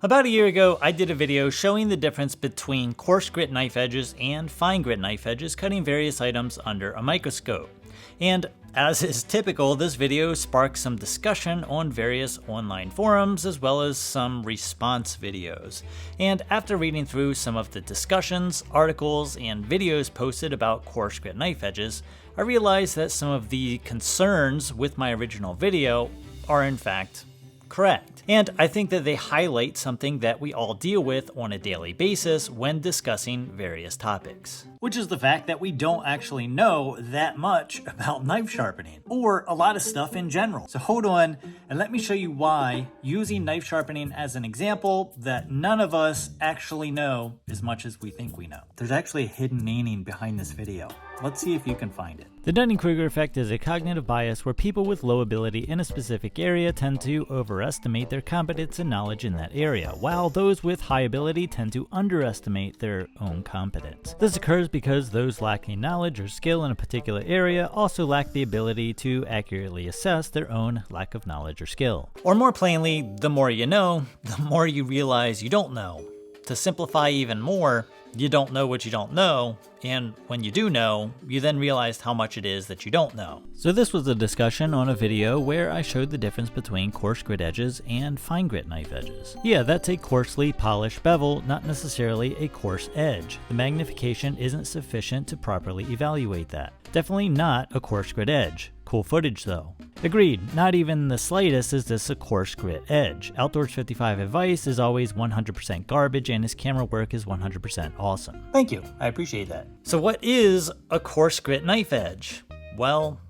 About a year ago, I did a video showing the difference between coarse grit knife edges and fine grit knife edges cutting various items under a microscope. And as is typical, this video sparked some discussion on various online forums as well as some response videos. And after reading through some of the discussions, articles, and videos posted about coarse grit knife edges, I realized that some of the concerns with my original video are in fact correct. And I think that they highlight something that we all deal with on a daily basis when discussing various topics. Which is the fact that we don't actually know that much about knife sharpening, or a lot of stuff in general. So hold on and let me show you why, using knife sharpening as an example, that none of us actually know as much as we think we know. There's actually a hidden meaning behind this video. Let's see if you can find it. The Dunning Kruger effect is a cognitive bias where people with low ability in a specific area tend to overestimate their competence and knowledge in that area, while those with high ability tend to underestimate their own competence. This occurs because those lacking knowledge or skill in a particular area also lack the ability to accurately assess their own lack of knowledge or skill. Or more plainly, the more you know, the more you realize you don't know. To simplify even more, you don't know what you don't know, and when you do know, you then realize how much it is that you don't know. So this was a discussion on a video where I showed the difference between coarse grit edges and fine grit knife edges. Yeah, that's a coarsely polished bevel, not necessarily a coarse edge. The magnification isn't sufficient to properly evaluate that. Definitely not a coarse grit edge. Cool footage though. Agreed, not even the slightest is this a coarse grit edge. Outdoors 55 advice is always 100% garbage and his camera work is 100% awesome. Thank you, I appreciate that. So what is a coarse grit knife edge? Well,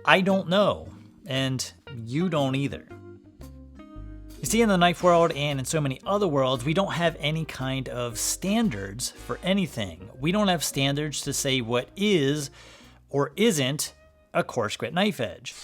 I don't know, and you don't either. You see, in the knife world and in so many other worlds, we don't have any kind of standards for anything. We don't have standards to say what is or isn't a coarse grit knife edge.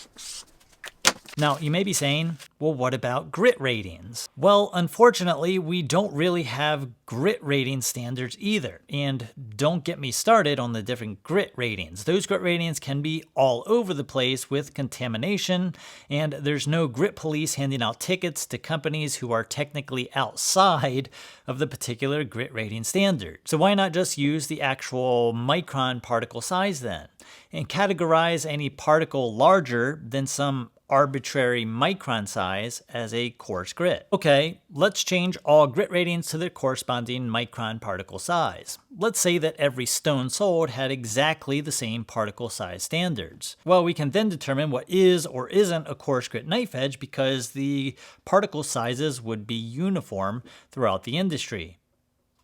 Now, you may be saying, well, what about grit ratings? Well, unfortunately, we don't really have grit rating standards either. And don't get me started on the different grit ratings. Those grit ratings can be all over the place with contamination, and there's no grit police handing out tickets to companies who are technically outside of the particular grit rating standard. So why not just use the actual micron particle size then, and categorize any particle larger than some arbitrary micron size as a coarse grit? Okay, let's change all grit ratings to their corresponding micron particle size. Let's say that every stone sold had exactly the same particle size standards. Well, we can then determine what is or isn't a coarse grit knife edge because the particle sizes would be uniform throughout the industry.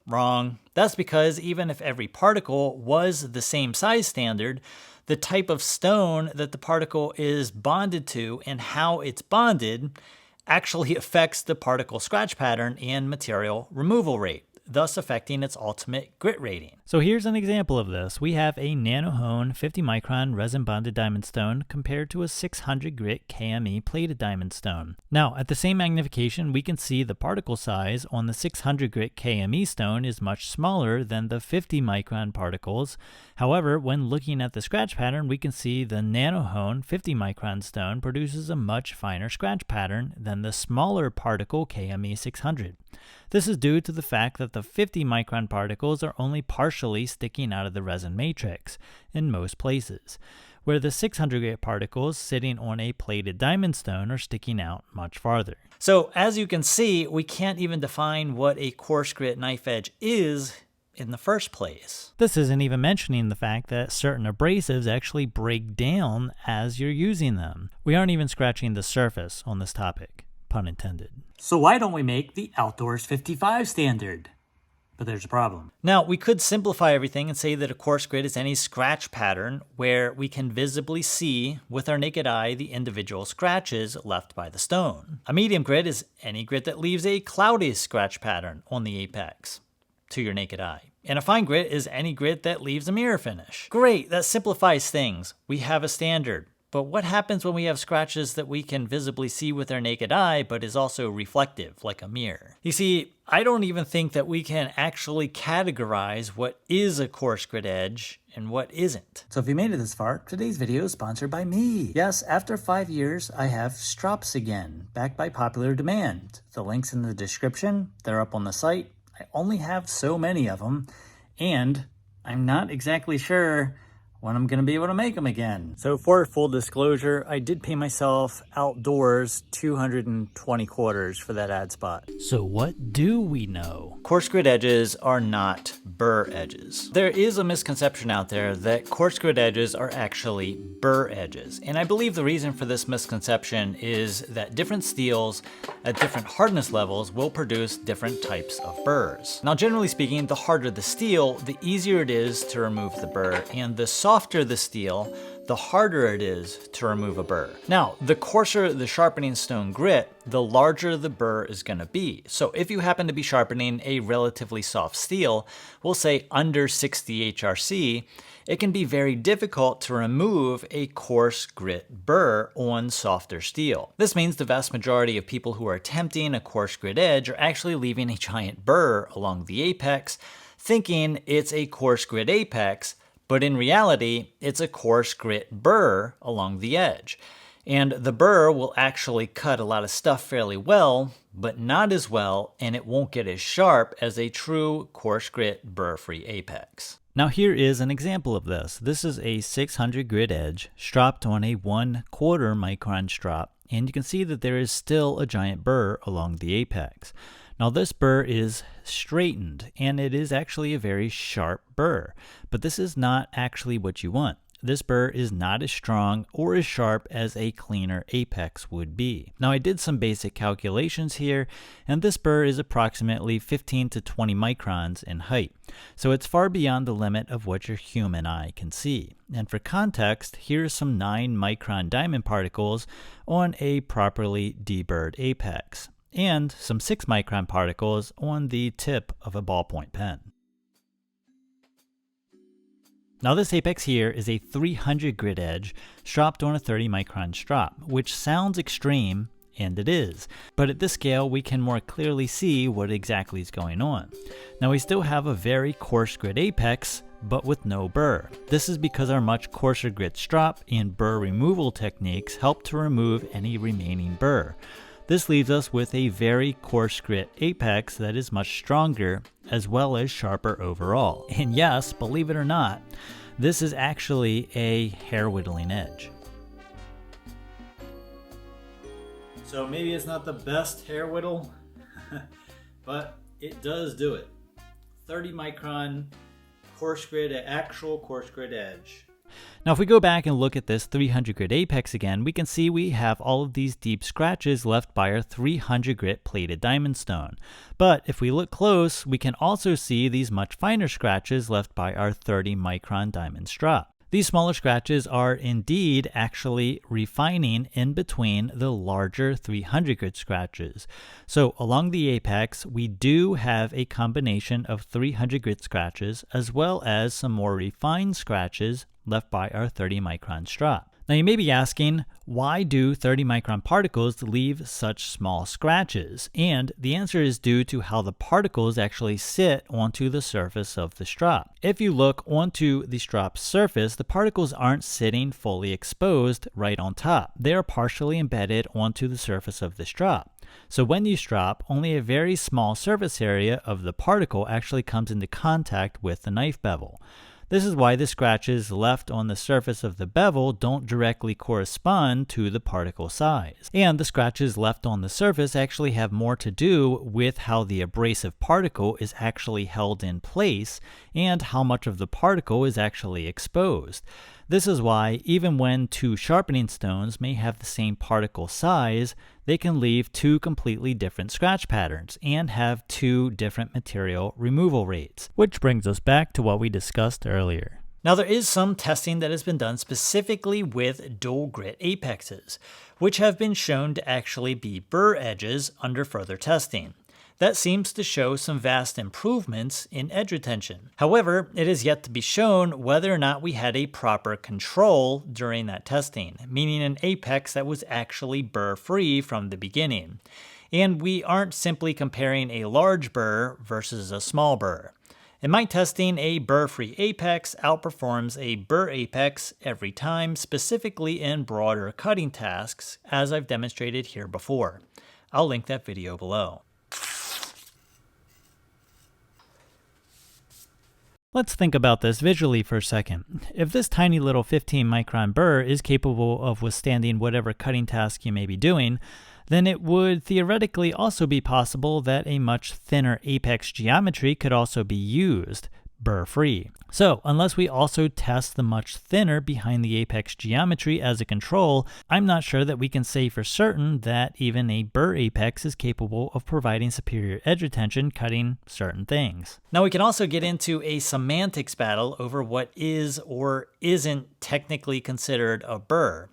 Wrong. That's because even if every particle was the same size standard, the type of stone that the particle is bonded to and how it's bonded actually affects the particle scratch pattern and material removal rate, thus affecting its ultimate grit rating. So here's an example of this. We have a nanohone 50 micron resin bonded diamond stone compared to a 600 grit KME plated diamond stone. Now, at the same magnification, we can see the particle size on the 600 grit KME stone is much smaller than the 50 micron particles. However, when looking at the scratch pattern, we can see the nanohone 50 micron stone produces a much finer scratch pattern than the smaller particle KME 600. This is due to the fact that the 50 micron particles are only partially sticking out of the resin matrix in most places, where the 600 grit particles sitting on a plated diamond stone are sticking out much farther. So as you can see, we can't even define what a coarse grit knife edge is in the first place. This isn't even mentioning the fact that certain abrasives actually break down as you're using them. We aren't even scratching the surface on this topic, pun intended. So why don't we make the Outdoors 55 standard? But there's a problem. Now, we could simplify everything and say that a coarse grit is any scratch pattern where we can visibly see with our naked eye the individual scratches left by the stone. A medium grit is any grit that leaves a cloudy scratch pattern on the apex to your naked eye. And a fine grit is any grit that leaves a mirror finish. Great, that simplifies things. We have a standard. But what happens when we have scratches that we can visibly see with our naked eye, but is also reflective, like a mirror? You see, I don't even think that we can actually categorize what is a coarse grit edge and what isn't. So if you made it this far, today's video is sponsored by me. Yes, after 5 years, I have Strops again, backed by popular demand. The link's in the description, they're up on the site. I only have so many of them, and I'm not exactly sure when I'm going to be able to make them again. So for full disclosure, I did pay myself outdoors 220 quarters for that ad spot. So what do we know? Coarse grit edges are not burr edges. There is a misconception out there that coarse grit edges are actually burr edges. And I believe the reason for this misconception is that different steels at different hardness levels will produce different types of burrs. Now, generally speaking, the harder the steel, the easier it is to remove the burr, and the softer the steel, the harder it is to remove a burr. Now, the coarser the sharpening stone grit, the larger the burr is going to be. So if you happen to be sharpening a relatively soft steel, we'll say under 60 HRC, it can be very difficult to remove a coarse grit burr on softer steel. This means the vast majority of people who are attempting a coarse grit edge are actually leaving a giant burr along the apex, thinking it's a coarse grit apex, but in reality, it's a coarse grit burr along the edge. And the burr will actually cut a lot of stuff fairly well, but not as well, and it won't get as sharp as a true coarse grit burr-free apex. Now here is an example of this. This is a 600 grit edge stropped on a 1/4 micron strop, and you can see that there is still a giant burr along the apex. Now this burr is straightened, and it is actually a very sharp burr, but this is not actually what you want. This burr is not as strong or as sharp as a cleaner apex would be. Now I did some basic calculations here, and this burr is approximately 15 to 20 microns in height. So it's far beyond the limit of what your human eye can see. And for context, here's some 9 micron diamond particles on a properly deburred apex, and some 6 micron particles on the tip of a ballpoint pen. Now this apex here is a 300 grit edge stropped on a 30 micron strop, which sounds extreme, and it is. But at this scale, we can more clearly see what exactly is going on. Now we still have a very coarse grit apex, but with no burr. This is because our much coarser grit strop and burr removal techniques help to remove any remaining burr. This leaves us with a very coarse grit apex that is much stronger as well as sharper overall. And yes, believe it or not, this is actually a hair whittling edge. So maybe it's not the best hair whittle, but it does do it. 30 micron coarse grit, actual coarse grit edge. Now if we go back and look at this 300 grit apex again, we can see we have all of these deep scratches left by our 300 grit plated diamond stone. But if we look close, we can also see these much finer scratches left by our 30 micron diamond strop. These smaller scratches are indeed actually refining in between the larger 300 grit scratches. So along the apex, we do have a combination of 300 grit scratches as well as some more refined scratches left by our 30 micron strop. Now you may be asking, why do 30 micron particles leave such small scratches? And the answer is due to how the particles actually sit onto the surface of the strop. If you look onto the strop's surface, the particles aren't sitting fully exposed right on top. They are partially embedded onto the surface of the strop. So when you strop, only a very small surface area of the particle actually comes into contact with the knife bevel. This is why the scratches left on the surface of the bevel don't directly correspond to the particle size. And the scratches left on the surface actually have more to do with how the abrasive particle is actually held in place and how much of the particle is actually exposed. This is why even when two sharpening stones may have the same particle size, they can leave two completely different scratch patterns and have two different material removal rates. Which brings us back to what we discussed earlier. Now there is some testing that has been done specifically with dual grit apexes, which have been shown to actually be burr edges under further testing. That seems to show some vast improvements in edge retention. However, it is yet to be shown whether or not we had a proper control during that testing, meaning an apex that was actually burr-free from the beginning. And we aren't simply comparing a large burr versus a small burr. In my testing, a burr-free apex outperforms a burr apex every time, specifically in broader cutting tasks, as I've demonstrated here before. I'll link that video below. Let's think about this visually for a second. If this tiny little 15 micron burr is capable of withstanding whatever cutting task you may be doing, then it would theoretically also be possible that a much thinner apex geometry could also be used, burr-free. So, unless we also test the much thinner behind the apex geometry as a control, I'm not sure that we can say for certain that even a burr apex is capable of providing superior edge retention cutting certain things. Now we can also get into a semantics battle over what is or isn't technically considered a burr,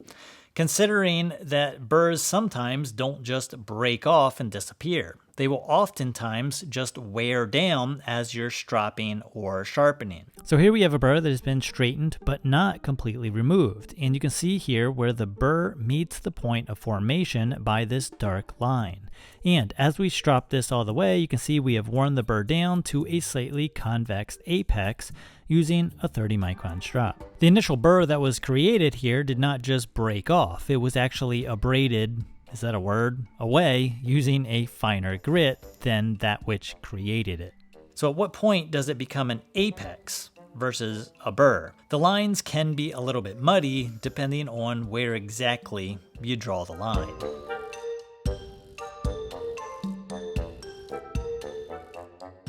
considering that burrs sometimes don't just break off and disappear. They will oftentimes just wear down as you're stropping or sharpening. So here we have a burr that has been straightened but not completely removed, and you can see here where the burr meets the point of formation by this dark line. And as we strop this all the way, you can see we have worn the burr down to a slightly convex apex using a 30 micron strop. The initial burr that was created here did not just break off, it was actually abraded, is that a word, away using a finer grit than that which created it. So at what point does it become an apex versus a burr? The lines can be a little bit muddy depending on where exactly you draw the line.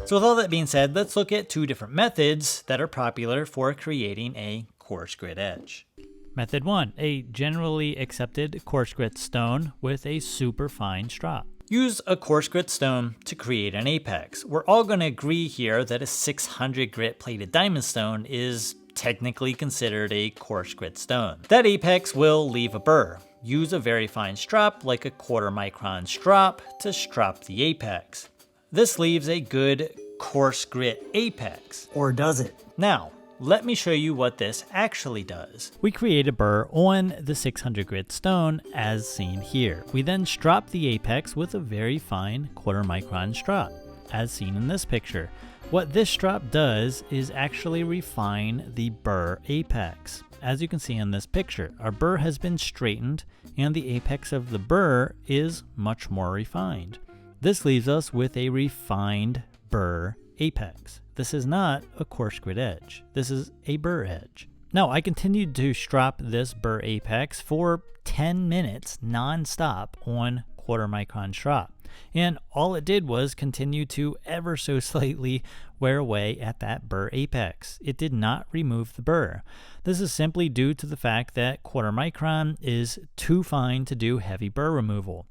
So with all that being said, let's look at two different methods that are popular for creating a coarse grit edge. Method 1, a generally accepted coarse grit stone with a super fine strop. Use a coarse grit stone to create an apex. We're all going to agree here that a 600 grit plated diamond stone is technically considered a coarse grit stone. That apex will leave a burr. Use a very fine strop like a 1/4 micron strop to strop the apex. This leaves a good coarse grit apex. Or does it? Now, let me show you what this actually does. We create a burr on the 600 grit stone as seen here. We then strop the apex with a very fine 1/4 micron strop, as seen in this picture. What this strop does is actually refine the burr apex. As you can see in this picture, our burr has been straightened and the apex of the burr is much more refined. This leaves us with a refined burr apex. This is not a coarse grit edge. This is a burr edge. Now, I continued to strop this burr apex for 10 minutes non-stop on 1/4 micron strop. And all it did was continue to ever so slightly wear away at that burr apex. It did not remove the burr. This is simply due to the fact that 1/4 micron is too fine to do heavy burr removal.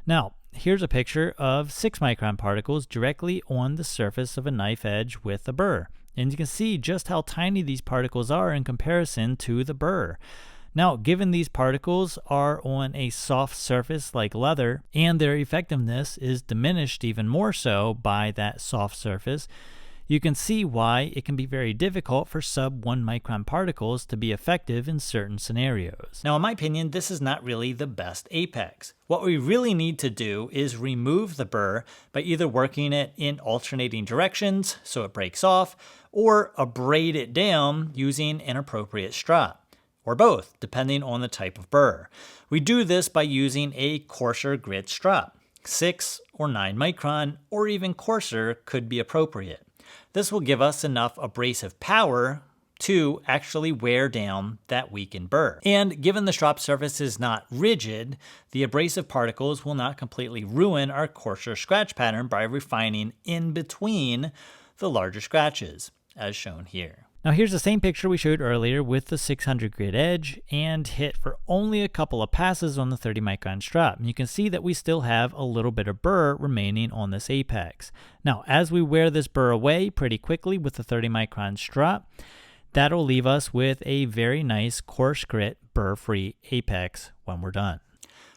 Now, here's a picture of 6 micron particles directly on the surface of a knife edge with a burr. And you can see just how tiny these particles are in comparison to the burr. Now, given these particles are on a soft surface like leather, and their effectiveness is diminished even more so by that soft surface, you can see why it can be very difficult for sub 1 micron particles to be effective in certain scenarios. Now, in my opinion, this is not really the best apex. What we really need to do is remove the burr by either working it in alternating directions so it breaks off, or abrade it down using an appropriate strop, or both, depending on the type of burr. We do this by using a coarser grit strop. 6 or 9 micron, or even coarser could be appropriate. This will give us enough abrasive power to actually wear down that weakened burr. And given the strop surface is not rigid, the abrasive particles will not completely ruin our coarser scratch pattern by refining in between the larger scratches, as shown here. Now here's the same picture we showed earlier with the 600 grit edge and hit for only a couple of passes on the 30 micron strop. And you can see that we still have a little bit of burr remaining on this apex. Now as we wear this burr away pretty quickly with the 30 micron strop, that'll leave us with a very nice coarse grit burr-free apex when we're done.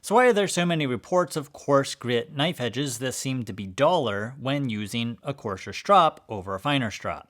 So why are there so many reports of coarse grit knife edges that seem to be duller when using a coarser strop over a finer strop?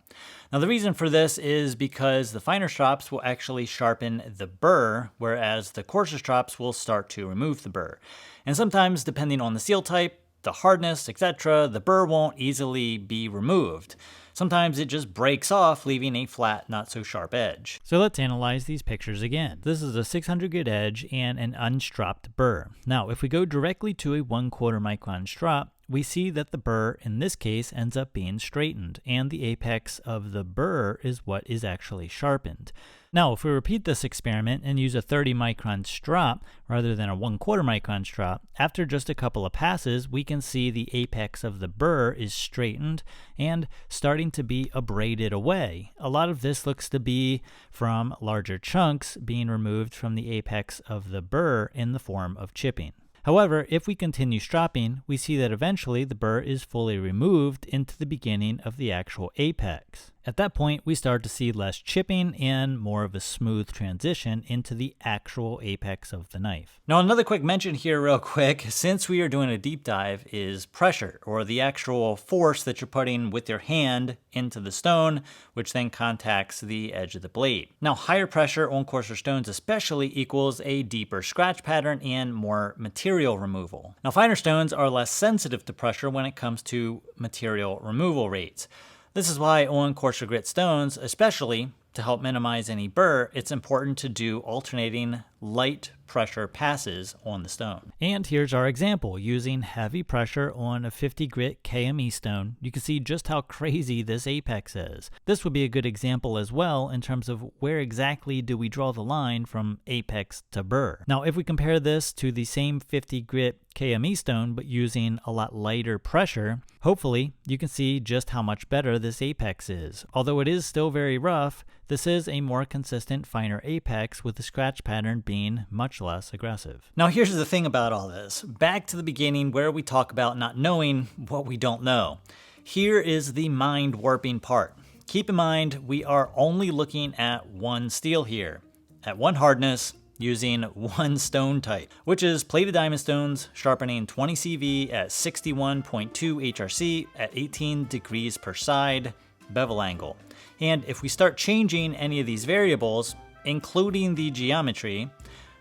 Now the reason for this is because the finer strops will actually sharpen the burr, whereas the coarser strops will start to remove the burr. And sometimes, depending on the steel type, the hardness, etc., the burr won't easily be removed. Sometimes it just breaks off, leaving a flat, not so sharp edge. So let's analyze these pictures again. This is a 600 grit edge and an unstropped burr. Now, if we go directly to a 1/4 micron strop, we see that the burr in this case ends up being straightened, and the apex of the burr is what is actually sharpened. Now, if we repeat this experiment and use a 30 micron strop rather than a 1/4 micron strop, after just a couple of passes, we can see the apex of the burr is straightened and starting to be abraded away. A lot of this looks to be from larger chunks being removed from the apex of the burr in the form of chipping. However, if we continue stropping, we see that eventually the burr is fully removed into the beginning of the actual apex. At that point, we start to see less chipping and more of a smooth transition into the actual apex of the knife. Now, another quick mention here real quick, since we are doing a deep dive, is pressure, or the actual force that you're putting with your hand into the stone, which then contacts the edge of the blade. Now, higher pressure on coarser stones especially equals a deeper scratch pattern and more material removal. Now, finer stones are less sensitive to pressure when it comes to material removal rates. This is why on coarser grit stones, especially to help minimize any burr, it's important to do alternating light pressure passes on the stone. And here's our example. Using heavy pressure on a 50 grit KME stone, you can see just how crazy this apex is. This would be a good example as well in terms of where exactly do we draw the line from apex to burr. Now, if we compare this to the same 50 grit KME stone but using a lot lighter pressure, hopefully you can see just how much better this apex is. Although it is still very rough, this is a more consistent, finer apex with the scratch pattern being much less aggressive. Now here's the thing about all this. Back to the beginning where we talk about not knowing what we don't know. Here is the mind warping part. Keep in mind, we are only looking at one steel here, at one hardness, using one stone type, which is plated diamond stones sharpening 20 CV at 61.2 HRC at 18 degrees per side bevel angle. And if we start changing any of these variables, including the geometry,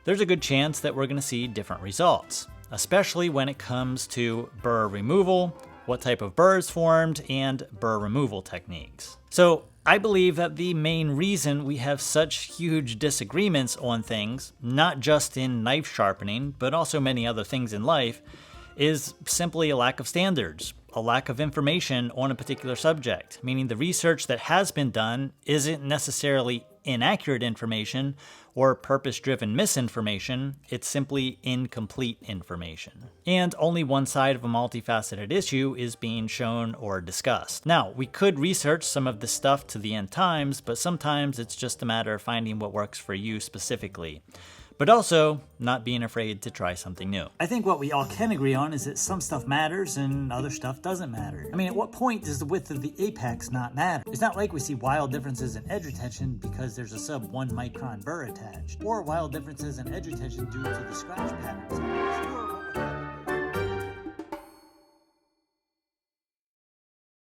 there's a good chance that we're going to see different results, especially when it comes to burr removal, what type of burr is formed, and burr removal techniques. So I believe that the main reason we have such huge disagreements on things, not just in knife sharpening, but also many other things in life, is simply a lack of standards, a lack of information on a particular subject, meaning the research that has been done isn't necessarily inaccurate information or purpose-driven misinformation, it's simply incomplete information. And only one side of a multifaceted issue is being shown or discussed. Now, we could research some of this stuff to the end times, but sometimes it's just a matter of finding what works for you specifically. But also, not being afraid to try something new. I think what we all can agree on is that some stuff matters and other stuff doesn't matter. I mean, at what point does the width of the apex not matter? It's not like we see wild differences in edge retention because there's a sub 1 micron burr attached, or wild differences in edge retention due to the scratch patterns.